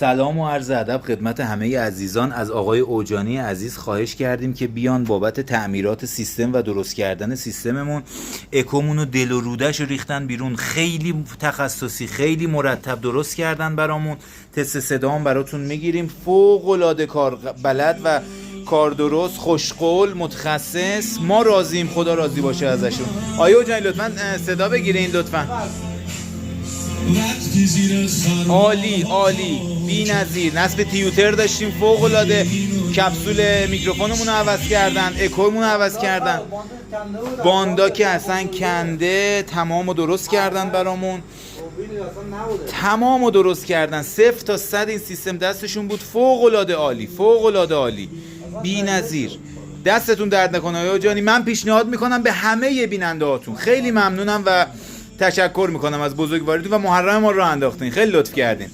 سلام و عرض ادب خدمت همه عزیزان. از آقای اوجانی عزیز خواهش کردیم که بیان بابت تعمیرات سیستم و درست کردن سیستممون. اکومون و دل و رودش رو ریختن بیرون، خیلی تخصصی، خیلی مرتب درست کردن برامون. تست صدا هم براتون میگیریم. فوق العاده کار بلد و کار درست، خوشقول، متخصص. ما راضیم، خدا راضی باشه ازشون. آیا اوجانی لطفاً صدا بگیرین لطفاً. عالی عالی، بی‌نظیر. نصب تیوتر داشتیم فوق العاده. کپسول میکروفونمون رو عوض کردن، اکومون رو عوض کردن، باندا که اصلا کنده، تمامو درست کردن برامون. تمامو درست کردن 0 تا 100 این سیستم دستشون بود. فوق العاده عالی، فوق العاده عالی، بی‌نظیر. دستتون درد نکنه آقای اوجانی. من پیشنهاد میکنم به همه بیننده هاتون، خیلی ممنونم و تشکر میکنم از بزرگواریتون و محرم ما رو انداختین. خیلی لطف کردین.